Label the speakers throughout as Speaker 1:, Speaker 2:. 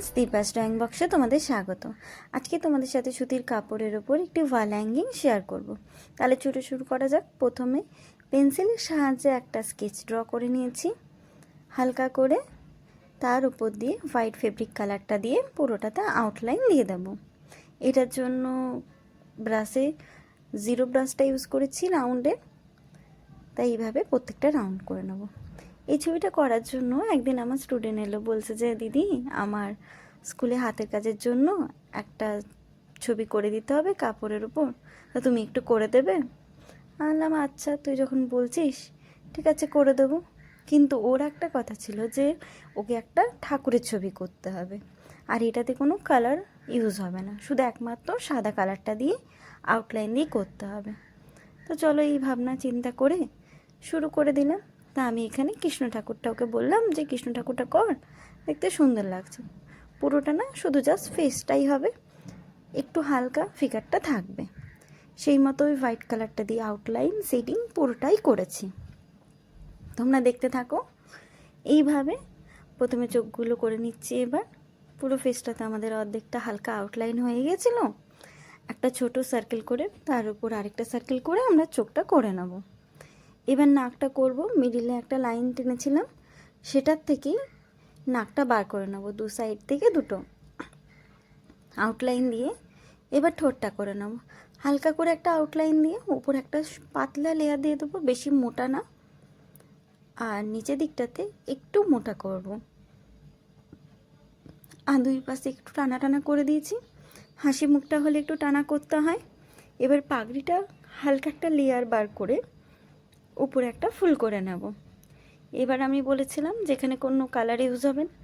Speaker 1: Friends, Deepa's drawing বক্সে তোমাদের স্বাগত। আজকে তোমাদের সাথে সুতির কাপড়ের ওপর একটি ওয়াল হ্যাঙ্গিং শেয়ার করব। তাহলে শুরু করা যাক। প্রথমে পেন্সিলের সাহায্যে একটা স্কেচ ড্র করে নিয়েছি হালকা করে। তার উপর দিয়ে হোয়াইট ফেব্রিক কালারটা দিয়ে পুরোটাতে আউটলাইন দিয়ে দেব। এটার জন্য ব্রাশে জিরো ব্রাশটা ইউজ করেছি রাউন্ডে, তাই এইভাবে প্রত্যেকটা রাউন্ড করে নেব। এই ছবিটা করার জন্য একদিন আমার স্টুডেন্ট এলো, বলছে যে দিদি আমার স্কুলে হাতের কাজের জন্য একটা ছবি করে দিতে হবে কাপড়ের উপর, তা তুমি একটু করে দেবে? বললাম আচ্ছা, তুই যখন বলছিস ঠিক আছে করে দেবো। কিন্তু ওর একটা কথা ছিল যে ওকে একটা ঠাকুরের ছবি করতে হবে, আর এটাতে কোনো কালার ইউজ হবে না, শুধু একমাত্র সাদা কালারটা দিয়ে আউটলাইন দিয়ে করতে হবে। তো চলো এই ভাবনা চিন্তা করে শুরু করে দিলাম। তা আমি এখানে কৃষ্ণ ঠাকুরটা ওকে বললাম যে কৃষ্ণ ঠাকুরটা কর, দেখতে সুন্দর লাগছে। পুরোটা না, শুধু জাস্ট ফেসটাই হবে, একটু হালকা ফিগারটা থাকবে। সেই মতো ওই হোয়াইট কালারটা দিয়ে আউটলাইন শেডিং পুরোটাই করেছি। তোমরা দেখতে থাকো। এইভাবে প্রথমে চোখগুলো করে নিচ্ছি। এবার পুরো ফেসটাতে আমাদের অর্ধেকটা হালকা আউটলাইন হয়ে গেছিলো। একটা ছোট সার্কেল করে তার উপর আরেকটা সার্কেল করে আমরা চোখটা করে নেব। এবার নাকটা করব। মিডিলে একটা লাইন টেনেছিলাম, সেটার থেকেই নাকটা বার করে নেব, দু সাইড থেকে দুটো আউটলাইন দিয়ে। এবার ঠোঁটটা করে নেব হালকা করে একটা আউটলাইন দিয়ে, উপর একটা পাতলা লেয়ার দিয়ে দেবো, বেশি মোটা না, আর নিচের দিকটাতে একটু মোটা করব। আর দুই পাশে একটু টানা টানা করে দিয়েছি। হাসি মুখটা হলে একটু টানা করতে হয়। এবার পাগড়িটা হালকা একটা লেয়ার বার করে উপরে একটা ফুল করে নেব। এবার আমি বলেছিলাম যেখানে কোনো কালার ইউজ হবে না,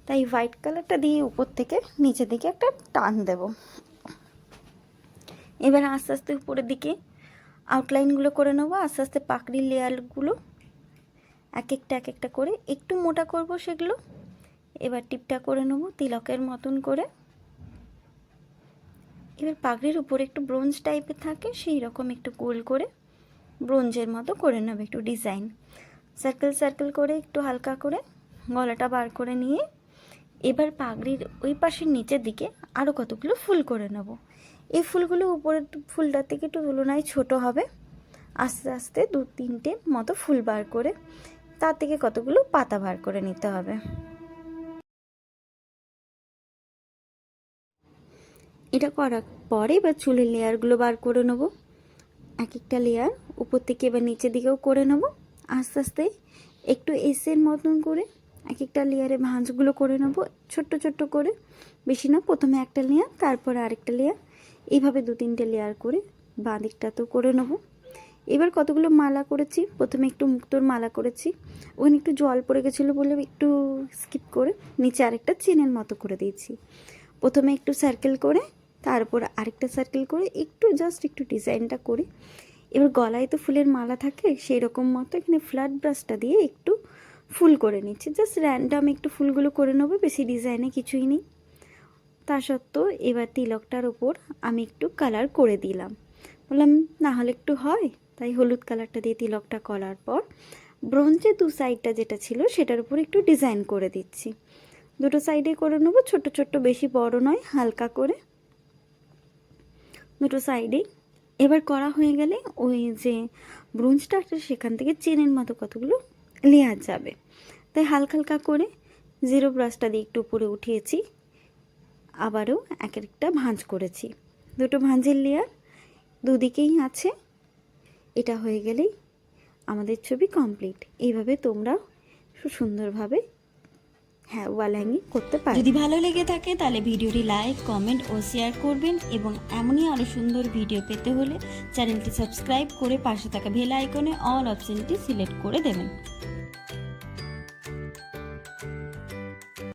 Speaker 1: তাই হোয়াইট কালারটা দিয়ে উপর থেকে নিচের দিকে একটা টান দেব। এবার আস্তে আস্তে উপরের দিকে আউটলাইনগুলো করে নেব। আস্তে আস্তে পাগড়ির লেয়ারগুলো এক একটা করে একটু মোটা করব সেগুলো। এবার টিপটা করে নেব তিলকের মতন করে। এবার পাগড়ির উপরে একটু ব্রোঞ্জ টাইপের থাকে, সেই রকম একটু গোল করে ব্রোঞ্জের মতো করে নেব একটু ডিজাইন। সার্কেল সার্কেল করে একটু হালকা করে গলাটা বার করে নিয়ে এবার পাগড়ির ওই পাশের নিচের দিকে আরও কতগুলো ফুল করে নেব। এই ফুলগুলো উপরের ফুলটার থেকে একটু তুলনায় ছোট হবে। আস্তে আস্তে দু তিনটে মতো ফুল বার করে তার থেকে কতগুলো পাতা বার করে নিতে হবে। এটা করার পরে এবার চুলের লেয়ারগুলো বার করে নেব, এক একটা লেয়ার উপর থেকে এবার নিচের দিকেও করে নেব। আস্তে আস্তে একটু এসের মতন করে এক একটা লেয়ারে ভাঁজগুলো করে নেব ছোট্ট ছোট্ট করে, বেশি না। প্রথমে একটা লেয়ার, তারপরে আরেকটা লেয়ার, এইভাবে দু তিনটে লেয়ার করে বাঁ দিকটাতেও করে নেব। এবার কতগুলো মালা করেছি, প্রথমে একটু মুক্তোর মালা করেছি, ওখানে একটু জল পড়ে গেছিলো বলে একটু স্কিপ করে নিচে আরেকটা চেনের মতো করে দিয়েছি। প্রথমে একটু সার্কেল করে তারপর আরেকটা সার্কেল করে একটু জাস্ট একটু ডিজাইনটা করে এবার গলায় তো ফুলের মালা থাকে, সেই রকম মতো এখানে ফ্ল্যাট ব্রাশটা দিয়ে একটু ফুল করে নিচ্ছি। জাস্ট র্যান্ডাম একটু ফুলগুলো করে নেবো, বেশি ডিজাইনে কিছুই নেই। তা সত্ত্বেও এবার তিলকটার ওপর আমি একটু কালার করে দিলাম, বললাম না হলে একটু হয়, তাই হলুদ কালারটা দিয়ে তিলকটা করার পর ব্রোঞ্জের দু সাইডটা যেটা ছিল সেটার উপর একটু ডিজাইন করে দিচ্ছি। দুটো সাইডে করে নেবো, ছোট ছোট্ট, বেশি বড় নয়, হালকা করে দুটো সাইডেই। এবার করা হয়ে গেলে ওই যে ব্রোঞ্জটা একটা সেখান থেকে চেনের মতো কতগুলো লেয়ার যাবে, তাই হালকা হালকা করে জিরো ব্রাশটা দিয়ে একটু উপরে উঠিয়েছি। আবারও এক একটা ভাঁজ করেছি, দুটো ভাঁজের লেয়ার দুদিকেই আছে। এটা হয়ে গেলেই আমাদের ছবি কমপ্লিট। এইভাবে তোমরা খুব সুন্দরভাবে ওয়াল হ্যাঙ্গিং করতে পারো।
Speaker 2: যদি ভালো লেগে থাকে তাহলে ভিডিওটি লাইক, কমেন্ট ও শেয়ার করবেন, এবং এমনই আরও সুন্দর ভিডিও পেতে হলে চ্যানেলটি সাবস্ক্রাইব করে পাশে থাকা বেল আইকনে অল অপশনটি সিলেক্ট করে দেবেন।